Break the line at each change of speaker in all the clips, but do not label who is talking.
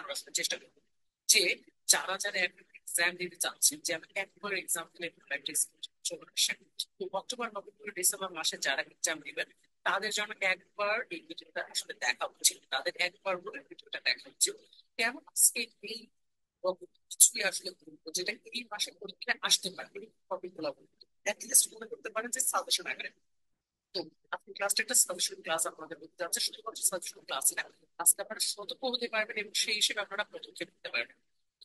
আমরা আসলে চেষ্টা করবো যে যারা যারা এক্সাম দিতে চাচ্ছেন, যে আমি একবার এক্সাম দিলে প্র্যাকটিস চলে আসেন। তো অক্টোবর নভেম্বর ডিসেম্বর মাসে যারা এক্সাম দিবেন তাদের জন্য একবার এই ভিডিওটা আসলে দেখা উচিত, তাদের একবার বলে ভিডিওটা দেখা উচিত। কেন আজকে এই কিছুই আসলে বলবো যেটা এই মাসে পরীক্ষায় আসতে পারে, এই টপিক গুলো অ্যাটলিস্ট মনে করতে পারেন যে সাজেশন আকারে। তো আপনি ক্লাসটা একটা সাজেশন ক্লাস আপনাদের করতে যাচ্ছে, শুধুমাত্র সাজেশন ক্লাস না, আজকে আপনারা সতর্ক হতে পারবেন এবং সেই হিসেবে আপনারা পদক্ষেপ নিতে পারবেন।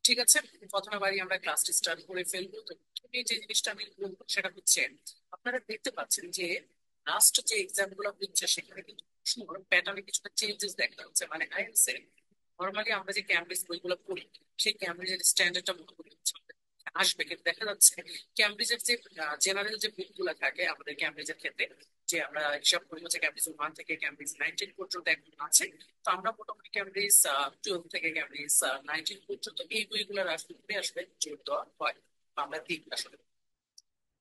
ঠিক আছে, প্রথমে বাড়ি আমরা ক্লাসটি স্টার্ট করে ফেলবো। তো প্রথমে যে জিনিসটা আমি বলবো সেটা হচ্ছে, আপনারা দেখতে পাচ্ছেন যে লাস্ট যে এক্সাম গুলো হচ্ছে সেখানে কিন্তু প্যাটার্নে কিছুটা চেঞ্জেস দেখা যাচ্ছে। মানে আইএলটিএস এর নর্মালি আমরা যে ক্যামব্রিজ বইগুলো পড়ি, সেই ক্যামব্রিজের স্ট্যান্ডার্ডটা মনে করি হচ্ছে আসবে, কিন্তু দেখা যাচ্ছে ক্যামব্রিজের যে জেনারেল যে বুকগুলো থাকে আমাদের ক্যামব্রিজের ক্ষেত্রে, যে আমরা হিসাব করি হচ্ছে ক্যামব্রিজ 1 থেকে ক্যামব্রিজ 19 পর্যন্ত এখন আছে। তো আমরা মোটামুটি ক্যামব্রিজ 12 থেকে ক্যামব্রিজ 19 পর্যন্ত এই বইগুলোর আসলে ঘুরে আসবে জোর দেওয়া হয় বা আমরা দিই আসলে।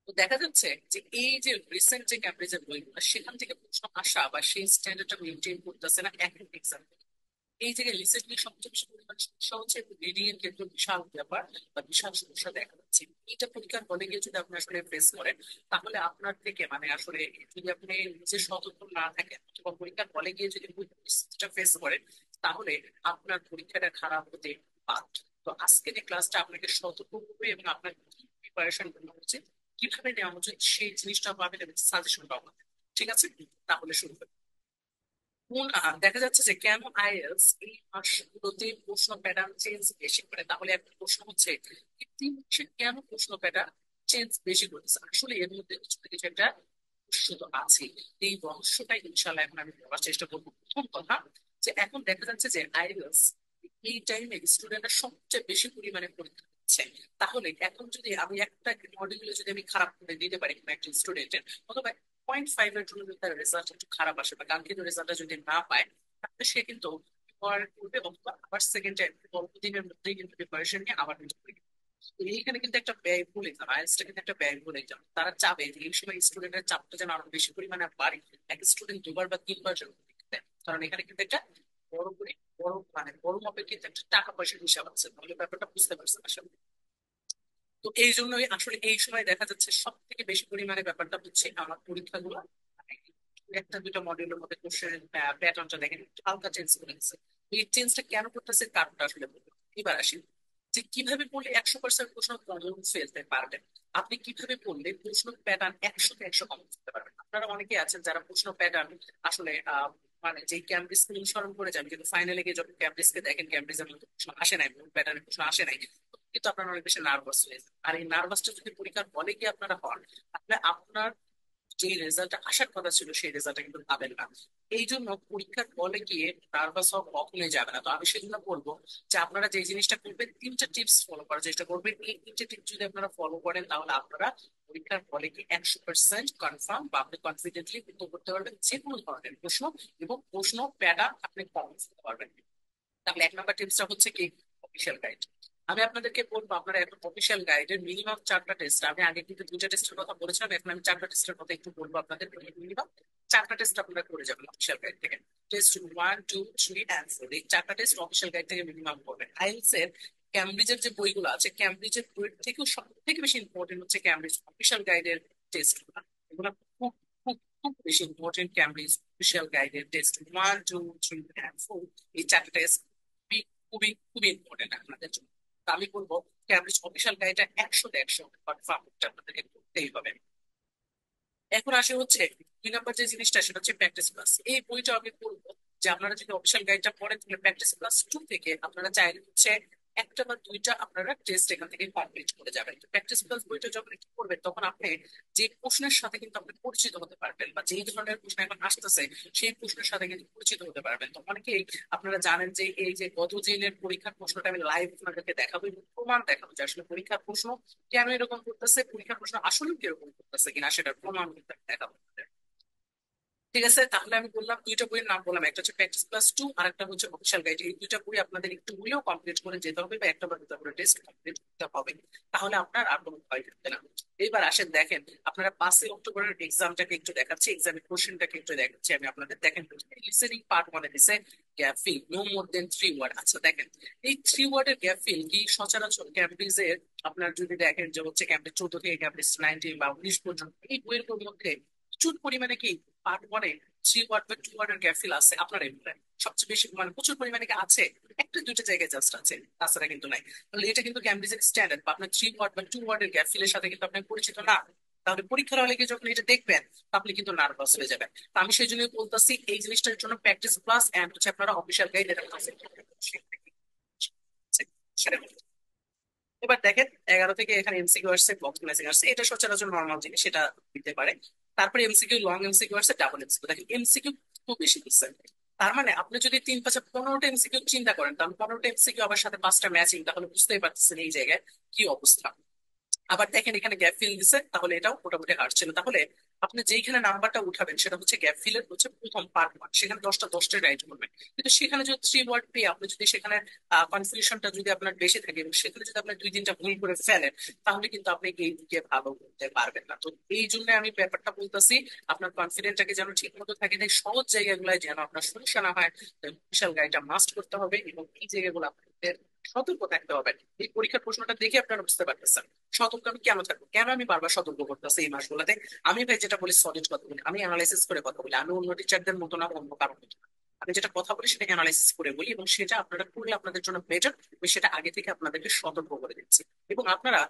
তো দেখা যাচ্ছে যে এই যে রিসেন্ট যে ক্যামব্রিজের বইগুলো সেখান থেকে প্রশ্ন আসা বা সেই স্ট্যান্ডার্ডটা মেনটেন করতেছে না এখন এক্সাম। এই জায়গায় রিসেন্টলি সবচেয়ে বেশি পরিমাণ সমস্যা হচ্ছে রিডিং এর ক্ষেত্রে বিশাল ব্যাপার বা বিশাল সমস্যা দেখা যাচ্ছে। এটা পরীক্ষার হলে গিয়ে যদি আপনি আসলে ফেস করেন, তাহলে আপনার থেকে মানে আসলে যদি আপনি নিজে সতর্ক না থাকেন অথবা পরীক্ষার হলে গিয়ে যদি পরিস্থিতিটা ফেস করেন, তাহলে আপনার পরীক্ষাটা খারাপ হতে বাধ্য। তো আজকের এই ক্লাসটা আপনাকে সতর্ক করবে এবং আপনার কি প্রিপারেশন নেওয়া উচিত, কিভাবে নেওয়া উচিত সেই জিনিসটা পাবেন এবং সাজেশন পাবেন। ঠিক আছে, তাহলে শুরু করি। দেখা যাচ্ছে যে কেন আইএলটিএস এই মাসগুলোতে প্রশ্ন প্যাটার্ন চেঞ্জ বেশি করে। তাহলে একটা প্রশ্ন হচ্ছে এই 3 মাসে কেন প্রশ্ন প্যাটার্ন চেঞ্জ বেশি করেছে, আসলে এর মধ্যে কিছু না কিছু একটা রহস্য তো আছে। এই রহস্যটাই ইনশাল্লাহ এখন আমি বলার চেষ্টা করবো। প্রথম কথা, যে এখন দেখা যাচ্ছে যে আইএলটিএস এই টাইমে স্টুডেন্টরা সবচেয়ে বেশি পরিমাণে পরীক্ষা দিচ্ছে। তাহলে এখন যদি আমি একটা মডিউলে যদি আমি খারাপ করে দিতে পারি কোনো একজন স্টুডেন্টের, অথবা 0.5 এর জন্য যদি তার রেজাল্ট একটু খারাপ আসে বা কাঙ্ক্ষিত রেজাল্টটা যদি না পায়, তাহলে সে কিন্তু পড়ার পূর্বে অথবা আবার সেকেন্ড অল্প দিনের মধ্যেই কিন্তু প্রিপারেশন নিয়ে আবার কিন্তু পরীক্ষা। তো এইখানে কিন্তু একটা ব্যয়বহুল এক্সাম, আইএলটিএসটা কিন্তু একটা ব্যয়বহুল এক্সাম। তারা চাবে যে এই সময় স্টুডেন্টের চাপটা যেন আরো বেশি পরিমাণে বাড়ে, এক স্টুডেন্ট 2 বার বা 3 বার যেন পরীক্ষা দেয়। কারণ এখানে কিন্তু একটা বড় করে বড় মানে বড় মাপের কিন্তু একটা টাকা পয়সার হিসাব আছে, তাহলে ব্যাপারটা বুঝতে পারছেন আসলে। তো এই জন্যই আসলে এই সময় দেখা যাচ্ছে সব থেকে বেশি পরিমাণে ব্যাপারটা হচ্ছে আমার পরীক্ষাগুলো মানে একটা দুটো মডিউলের মধ্যে কোশ্চেন প্যাটার্নটা দেখেন একটু হালকা চেঞ্জ করে দিচ্ছে। এই চেঞ্জটা কেন করতেছে কারণটা আসলে বলবো। এবার আসি যে কিভাবে পড়লে 100% প্রশ্ন কমন ফেলতে পারবেন। আপনি কিভাবে পড়লে প্রশ্ন প্যাটার্ন 100-তে 100 কমন ফেলতে পারবেন। আপনারা অনেকে আছেন যারা প্রশ্ন প্যাটার্ন আসলে মানে যে ক্যামব্রিজ অনুসরণ করে যান, কিন্তু ফাইনালে গিয়ে যখন ক্যামব্রিজকে দেখেন ক্যামব্রিজের মধ্যে প্রশ্ন আসে নাই, প্যাটার্নের প্রশ্ন আসে নাই, কিন্তু আপনারা অনেক বেশি নার্ভাস হয়ে যান। আর এই নার্ভাসটা যদি পরীক্ষার হলে গিয়ে আপনারা হন, তাহলে আপনার যে রেজাল্টটা আসার কথা ছিল সেই রেজাল্টটা কিন্তু পাবেন না। এই জন্য পরীক্ষার হলে গিয়ে নার্ভাস হওয়া কখনোই যাবে না। তো আমি সেজন্য বলবো যে আপনারা যে জিনিসটা করবেন 3টা টিপস ফলো করার চেষ্টা করবেন। এই 3টে টিপস যদি আপনারা ফলো করেন, তাহলে আপনারা পরীক্ষার হলে গিয়ে 100% কনফার্ম বা আপনি কনফিডেন্টলি উত্তর করতে পারবেন যে কোনো ধরনের প্রশ্ন, এবং প্রশ্ন প্যাটার্ন আপনি কমন করতে পারবেন। তাহলে 1 নম্বর টিপসটা হচ্ছে কি, অফিসিয়াল গাইড। আমি আপনাদেরকে বলবো আপনারা এখন অফিসিয়াল গাইডের মিনিমাম 4টা টেস্ট, আমি আগে কিন্তু 2টা টেস্টের কথা বলেছিলাম, এখন আমি 4টা টেস্টের কথা একটু বলবো আপনাদের। মিনিমাম 4টা টেস্ট আপনারা করে যাবেন অফিসিয়াল গাইড থেকে। টেস্ট 1, 2, 3 and 4, এই 4টা টেস্ট অফিসিয়াল গাইড থেকে মিনিমাম করবেন। আইএলটিএস এর ক্যামব্রিজের যে বইগুলো আছে, ক্যামব্রিজের বইয়ের থেকেও সব থেকে বেশি ইম্পর্টেন্ট হচ্ছে ক্যামব্রিজ অফিসিয়াল গাইডের টেস্ট গুলো। এগুলো খুব খুব খুব বেশি ইম্পর্টেন্ট। ক্যামব্রিজ অফিসিয়াল গাইডের টেস্ট 1, 2, 3 and 4, এই 4টা টেস্ট খুবই খুবই খুবই ইম্পর্টেন্ট আপনাদের জন্য। তো আমি বলবো ক্যামব্রিজ অফিসিয়াল গাইডটা 100-তে 100 কনফার্ম আপনাদেরকে করতেই হবে। এখন আসে হচ্ছে 2 নম্বর যে জিনিসটা, সেটা হচ্ছে প্র্যাকটিস ক্লাস। এই বইটা আমি বলবো যে আপনারা যদি অফিসিয়াল গাইডটা পড়েন, তাহলে প্র্যাকটিস ক্লাস 2 থেকে আপনারা চাইলে হচ্ছে একটা বা দুইটা আপনারা টেস্ট এখান থেকে কমপ্লিট করে যাবেন। তো প্র্যাকটিস ক্লাস বইটা যখন একটু পড়বেন, তখন আপনি যে প্রশ্নের সাথে কিন্তু আপনি পরিচিত হতে পারবেন, বা যেই ধরনের প্রশ্ন এখন আসতেছে সেই প্রশ্নের সাথে কিন্তু পরিচিত হতে পারবেন। তো অনেকেই আপনারা জানেন যে এই যে গত জেলের পরীক্ষার প্রশ্নটা আমি লাইভ আপনাদেরকে দেখাবো এবং প্রমাণ দেখাবো যে আসলে পরীক্ষার প্রশ্ন কেন এরকম করতেছে, পরীক্ষার প্রশ্ন আসলে কিরকম করতেছে কিনা সেটার প্রমাণ কিন্তু আমি দেখাবো। ঠিক আছে, তাহলে আমি বললাম দুইটা বইয়ের নাম বললাম, একটা হচ্ছে প্র্যাকটিস প্লাস 2 আর একটা হচ্ছে অফিসিয়াল গাইড। এই দুইটা বই আপনাদের একটু হলেও কমপ্লিট করে যেতে হবে বা একটা বা দুটো করে টেস্ট কমপ্লিট করতে হবে, তাহলে আপনার আর কোনো ভয় থাকবে না। এবার আসেন দেখেন, আপনারা 5 অক্টোবরের এক্সামটাকে একটু দেখাচ্ছি, এক্সামের কোশ্চেনটাকে একটু দেখাচ্ছি আমি আপনাদের। দেখেন লিসেনিং পার্ট 1 দিছে গ্যাপ ফিল নো মোর দেন 3 ওয়ার্ড। আচ্ছা দেখেন, এই 3 ওয়ার্ডের গ্যাপ ফিল কি সচরাচর ক্যামব্রিজের, আপনার যদি দেখেন যে হচ্ছে ক্যামব্রিজ 14 থেকে ক্যামব্রিজ 19 বা 19 পর্যন্ত এই বইয়ের মধ্যে প্রচুর পরিমাণে কি পার্ট 1-এ 3 ওয়ার্ড বা 2 ওয়ার্ডের গ্যাপ ফিল আছে। আপনার এই বইয়ে সবচেয়ে বেশি মানে প্রচুর পরিমাণে কি আছে? একটা দুইটা জায়গায় জাস্ট আছে, তাছাড়া কিন্তু নাই। তাহলে এটা কিন্তু ক্যামব্রিজের স্ট্যান্ডার্ড, বা আপনার 3 ওয়ার্ড বা 2 ওয়ার্ডের গ্যাপ ফিলের সাথে কিন্তু আপনি পরিচিত না, তাহলে পরীক্ষার হলে গিয়ে যখন এটা দেখবেন আপনি কিন্তু নার্ভাস হয়ে যাবেন। তো আমি সেই জন্য বলতেছি এই জিনিসটার জন্য প্র্যাকটিস প্লাস এন্ড হচ্ছে আপনারা অফিসিয়াল গাইড এটা সেটা। এবার দেখেন 11 থেকে এখানে এমসিকিউ আসছে, বক্স ম্যাচিং আসছে, এটা সচরাচর নর্মাল জিনিস, সেটা দিতে পারে। তারপরে এমসিকিউ, লং এমসিকিউ আসছে, ডাবল এমসিকিউ। দেখেন এমসিকিউ খুব বেশি দিচ্ছে, তার মানে আপনি যদি 3 5 15টা এমসিকিউ চিন্তা করেন, তাহলে 15টা এমসিকিউ আবার সাথে 5টা ম্যাচিং, তাহলে বুঝতেই পারতেছেন এই জায়গায় কি অবস্থা। আবার দেখেন এখানে গ্যাপ ফিল দিছে, তাহলে এটাও মোটামুটি হার্ড ছিল। তাহলে আপনি যেখানে নাম্বারটা উঠাবেন সেটা হচ্ছে গ্যাপ ফিলের হচ্ছে প্রথম পার্ট 1, সেখানে 10টা রাইট করবেন। কিন্তু সেখানে যদি 3 ওয়ার্ড পেয়ে আপনি যদি সেখানে কনফিউশনটা যদি আপনার বেশি থাকে এবং সেখানে যদি আপনি 2 3টা ভুল করে ফেলেন, তাহলে কিন্তু আপনি এই দিকে ভালো করতে পারবেন না। তো এই জন্য আমি ব্যাপারটা বলতেছি, আপনার কনফিডেন্টটাকে যেন ঠিক মতো থাকে, তাই সহজ জায়গাগুলোয় যেন আপনার সমস্যা না হয়, বিশাল গাড়িটা মাস্ট করতে হবে এবং এই জায়গাগুলো আপনাদের সতর্ক থাকতে হবে। এই পরীক্ষার প্রশ্নটা দেখে আপনারা বুঝতে পারতেছেন সতর্ক আমি কেন থাকবো, কেন আমি বারবার সতর্ক করতেছি এই মাসগুলোতে। আমি ভাই যেটা বলি সলিড কথা বলি, আমি অ্যানালাইসিস করে কথা বলি, আমি অন্য টিচারদের মতো না, অন্য কারণ মতো না। আমি যেটা কথা বলি সেটা অ্যানালাইসিস করে বলি, এবং সেটা আপনারা করলে আপনাদের জন্য বেটার। আমি সেটা আগে থেকে আপনাদেরকে সতর্ক করে দিচ্ছি। এবং আপনারা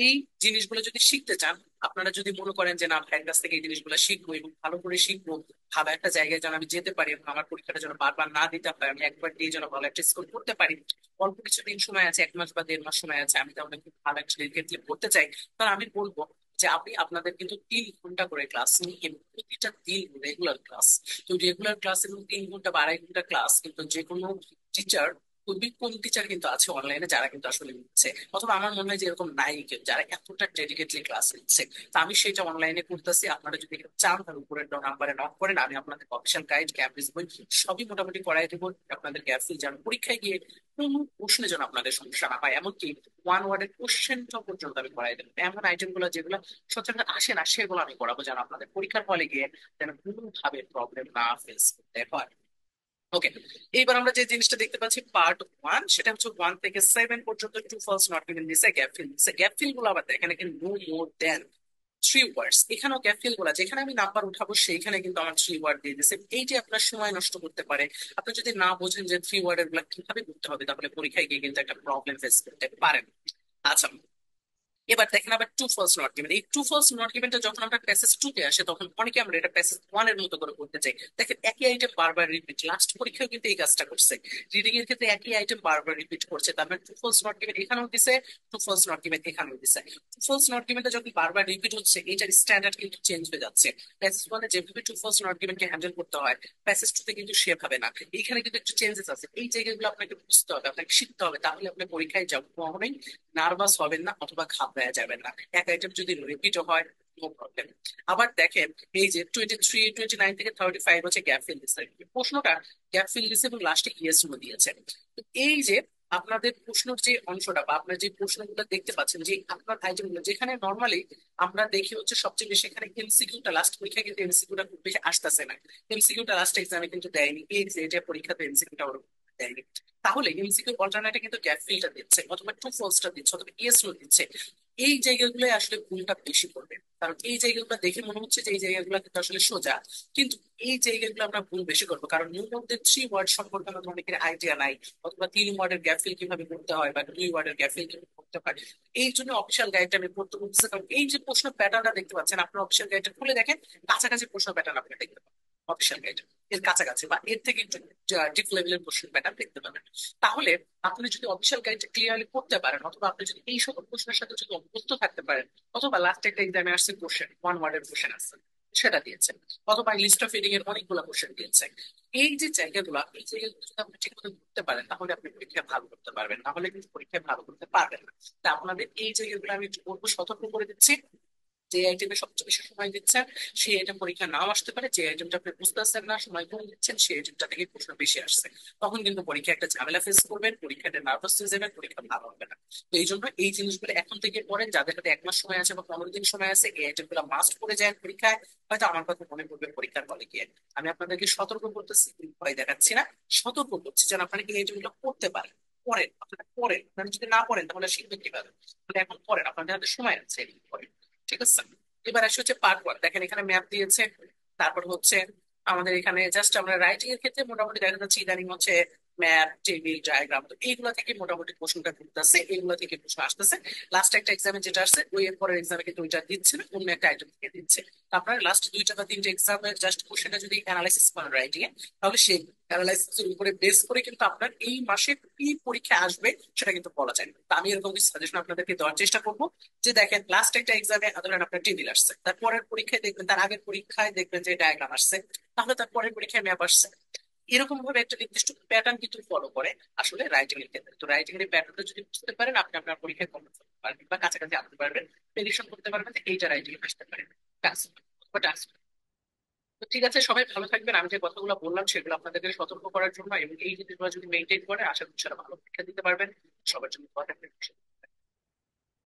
এই জিনিসগুলো যদি শিখতে চান, আপনারা যদি মনে করেন যে না ভাইয়ের কাছ থেকে এই জিনিসগুলো শিখবো এবং ভালো করে শিখবো, ভালো একটা জায়গায় যেন আমি যেতে পারি এবং আমার পরীক্ষাটা যেন বারবার না দিতে হয়, আমি একবার দিয়ে যেন ভালো একটা স্কোর করতে পারি, অল্প কিছুদিন সময় আছে, 1 মাস বা 1.5 মাস সময় আছে, আমি তাহলে খুব ভালো একটা ক্লিপ করতে চাই, তাহলে আমি বলবো যে আপনি আপনাদের কিন্তু 3 ঘন্টা করে ক্লাস নিই এবং প্রতিটা দিন রেগুলার ক্লাস। তো রেগুলার ক্লাস এবং 3 ঘন্টা বা 2.5 ঘন্টা ক্লাস কিন্তু যে কোনো টিচার, খুবই কম টিচার কিন্তু আছে অনলাইনে যারা কিন্তু আসলে নিচ্ছে, অথবা আমার মনে হয় যে এরকম নাই কেউ যারা এতটা ডেডিকেটলি ক্লাস নিচ্ছে। তো আমি সেটা অনলাইনে করতেছি, আপনারা যদি এটা চান তাহলে উপরের নাম্বারে নক করেন, আমি আপনাদের অফিসিয়াল গাইড ক্যাম্পাস বই সবই মোটামুটি করাই দেবো। আপনাদের গ্যাপ ফিল যেন পরীক্ষায় গিয়ে কোনো প্রশ্নে যেন আপনাদের সমস্যা না হয়, এমনকি 1 ওয়ার্ডের কোশ্চেনটা পর্যন্ত আমি করাই দেবো। এমন আইটেম গুলো যেগুলো সচরাচর আসে না, সেগুলো আমি করাবো যেন আপনাদের পরীক্ষার হলে গিয়ে যেন কোনোভাবে প্রবলেম না ফেস করতে হয়। ওকে, এইবার আমরা যে জিনিসটা দেখতে পাচ্ছি পার্ট 1, সেটা হচ্ছে 1 থেকে 7 পর্যন্ত টু ফলস নট গিভেন দিছে, গ্যাপ ফিল দিছে। গ্যাপ ফিল গুলো আবার দেখেন এখানে নো মোর দেন 3 ওয়ার্ডস, এখানেও গ্যাপ ফিল গুলা যেখানে আমি নাম্বার উঠাবো সেইখানে কিন্তু আমার 3 ওয়ার্ড দিয়ে দিছে। এইটি আপনার সময় নষ্ট করতে পারে। আপনি যদি না বোঝেন যে 3 ওয়ার্ডের গুলা কিভাবে করতে হবে, তাহলে পরীক্ষায় গিয়ে কিন্তু একটা প্রবলেম ফেস করতে পারেন। আচ্ছা, এবার দেখেন আবার টু ফলস নট গিভেন। এই টু ফলস নট গিভেনটা যখন আমরা প্যাসেজ 2 তে আসে, তখন অনেকে আমরা এটা প্যাসেজ 1 এর মতো করে করতে চাই। দেখেন একই আইটেম বারবার রিপিট, লাস্ট পরীক্ষাও কিন্তু এই কাজটা করছে, রিডিং এর ক্ষেত্রে একই আইটেম বারবার রিপিট করছে। তার মানে টু ফলস নট গিভেন এখানেও দিছে, টু ফলস নট গিভেন এখানেও দিছে। টু ফলস নট গিভেনটা যখন বারবার রিপিট হচ্ছে, এইটার স্ট্যান্ডার্ড কিন্তু চেঞ্জ হয়ে যাচ্ছে। প্যাসেজ 1 এ যেভাবে টু ফলস নট গিভেন কে হ্যান্ডেল করতে হয়, প্যাসেজ 2 তে কিন্তু সেভাবে না। এইখানে কিন্তু একটু চেঞ্জেস আছে, এই জায়গাগুলো আপনাকে বুঝতে হবে, আপনাকে শিখতে হবে, তাহলে আপনি পরীক্ষায় যাবেন কখনোই নার্ভাস হবেন না অথবা ঘাবড়ায় যাবেন না। এক আইটেম যদি রিপিটও হয়, নো প্রবলেম। আবার দেখেন এই যে 23 29 থেকে 35 হচ্ছে গ্যাপ ফিল দিচ্ছে, প্রশ্নটা গ্যাপ ফিল দিচ্ছে এবং লাস্টে ইয়েস নো দিয়েছে। তো এই যে আপনাদের প্রশ্নের যে অংশটা বা আপনার যে প্রশ্নগুলো দেখতে পাচ্ছেন, যে আপনার আইটেম গুলো যেখানে নর্মালি আমরা দেখি হচ্ছে সবচেয়ে বেশি এখানে এমসিকিউটা লাস্ট পরীক্ষা কিন্তু এমসিকিউটা খুব বেশি আসতেছে না, এমসিকিউটা লাস্ট এক্সামে কিন্তু দেয়নি, এই যে এটা পরীক্ষাতে এমসিকিউটা ওরকম দেয়নি। তাহলে এমসিকিউ অল্টারনেটে কিন্তু গ্যাপ ফিলটা দিচ্ছে, অথবা ট্রু ফলসটা দিচ্ছে, অথবা ইয়েস নো দিচ্ছে। এই জায়গাগুলো আসলে ভুলটা বেশি করবে, কারণ এই জায়গাগুলো দেখে মনে হচ্ছে যে এই জায়গাগুলো কিন্তু আসলে সোজা, কিন্তু এই জায়গাগুলো আমরা ভুল বেশি করবো, কারণ নিউ মধ্যে 3 ওয়ার্ড সম্পর্কে আমাদের অনেকের আইডিয়া নাই, অথবা 3 ওয়ার্ডের গ্যাপ ফিল কিভাবে করতে হয় বা 2 ওয়ার্ডের গ্যাপ ফিল কিভাবে করতে হয়। এই জন্য অফিসিয়াল গাইডটা আমি পড়তে বলতেছি, কারণ এই যে প্রশ্ন প্যাটার্নটা দেখতে পাচ্ছেন, আপনার অফিসিয়াল গাইডটা খুলে দেখেন, কাছাকাছি প্রশ্ন প্যাটার্ন আপনি দেখতে পাবেন অফিসিয়াল গাইড এর কাছাকাছি, বা এর থেকে একটু ডিপ লেভেলের প্রশ্ন প্যাটার্ন দেখতে পাবেন। তাহলে আপনি যদি অফিসিয়াল গাইডটা ক্লিয়ারলি করতে পারেন, অথবা আপনি যদি এই সকল প্রশ্নের সাথে যদি অভ্যস্ত থাকতে পারেন, অথবা লাস্ট একটা এক্সামে আসছে কোশ্চেন 1 ওয়ার্ডের কোশ্চেন আসছে সেটা দিয়েছেন, অথবা লিস্ট অফ এডিং এর অনেকগুলো কোশ্চেন দিয়েছেন, এই যে জায়গাগুলো এই জায়গাগুলো যদি আপনি ঠিক মতো করতে পারেন, তাহলে আপনি পরীক্ষায় ভালো করতে পারবেন, নাহলে কিন্তু পরীক্ষায় ভালো করতে পারবেন না। তা আপনাদের এই জায়গাগুলো আমি একটু বলবো, সতর্ক করে দিচ্ছি। যে আইটেমে সবচেয়ে বেশি সময় দিচ্ছেন সেই আইটেম পরীক্ষা নাও আসতে পারে, যে আইটেমটা আপনি বুঝতেছেন না, সময় কম দিচ্ছেন, সেই আইটেমটা থেকে প্রশ্ন বেশি আসছে। তখন কিন্তু পরীক্ষা একটা ঝামেলা ফেস করবেন, পরীক্ষাটা নার্ভাস হয়ে যাবেন, পরীক্ষা ভালো হবে না। তো এই জন্য এই জিনিসগুলো এখন থেকে পড়েন, যাদের হাতে 1 মাস সময় আছে বা 15 দিন সময় আছে, এই আইটেম গুলো মাস্ট করে যায় পরীক্ষায়। হয়তো আমার কথা মনে পড়বে পরীক্ষার হলে গিয়ে। আমি আপনাদেরকে সতর্ক করতেছি, ভয় দেখাচ্ছি না, সতর্ক করছি যেন আপনারা এই আইটেম গুলো পড়তে পারেন। পড়েন, আপনারা পড়েন, আপনারা যদি না পড়েন তাহলে শিখবেন কিভাবে? তাহলে এখন পড়েন, আপনাদের হাতে সময় আছে, এদিকে পড়েন। ঠিক আছে? এবার আসে হচ্ছে পার্ট 1। দেখেন এখানে ম্যাপ দিয়েছে, তারপর হচ্ছে আমাদের এখানে জাস্ট আমরা রাইটিং এর ক্ষেত্রে মোটামুটি দেখা যাচ্ছে ইদানিং হচ্ছে ম্যাপ, টেবিল, ডায়াগ্রাম, তো এইগুলো থেকে মোটামুটি প্রশ্নটা ঘুরতেছে, এইগুলো থেকে প্রশ্ন আসতেছে। লাস্ট একটা এক্সামে যেটা আসছে, ওই এর পরের এক্সামে কিন্তু ওইটা দিচ্ছে না, অন্য একটা আইটেম থেকে দিচ্ছে। তো আপনারা লাস্ট 2টা বা 3টে এক্সামের জাস্ট কোশ্চেনটা যদি অ্যানালাইসিস করেন রাইটিং এ, তাহলে সেই অ্যানালাইসিস এর উপরে বেস করে কিন্তু আপনার এই মাসে কি পরীক্ষা আসবে সেটা কিন্তু বলা যায় না। তো আমি এরকম কিছু সাজেশন আপনাদেরকে দেওয়ার চেষ্টা করবো। যে দেখেন লাস্ট একটা এক্সামে ধরেন আপনার টেবিল আসছে, তারপরের পরীক্ষায় দেখবেন, তার আগের পরীক্ষায় দেখবেন যে ডায়াগ্রাম আসছে, তাহলে তার পরের পরীক্ষায় ম্যাপ আসছে। এরকম ভাবে একটা নির্দিষ্ট প্যাটার্ন কিন্তু ফলো করে আসলে রাইটিং এর ক্ষেত্রে। তো রাইটিং এর প্যাটার্নটা যদি বুঝতে পারেন, আপনি আপনার পরীক্ষায় কমন করতে পারবেন বা কাছাকাছি আনতে পারবেন, প্রেডিকশন করতে পারবেন যে এইটা রাইটিং এ আসতে পারে। টাস্ক বা টাস্ক। তো ঠিক আছে, সবাই ভালো থাকবেন। আমি যে কথাগুলো বললাম সেগুলো আপনাদেরকে সতর্ক করার জন্য, এবং এই জিনিসগুলো যদি মেনটেন করে আশা করছি ভালো পরীক্ষা দিতে পারবেন। সবার জন্য কথা থাকবেন।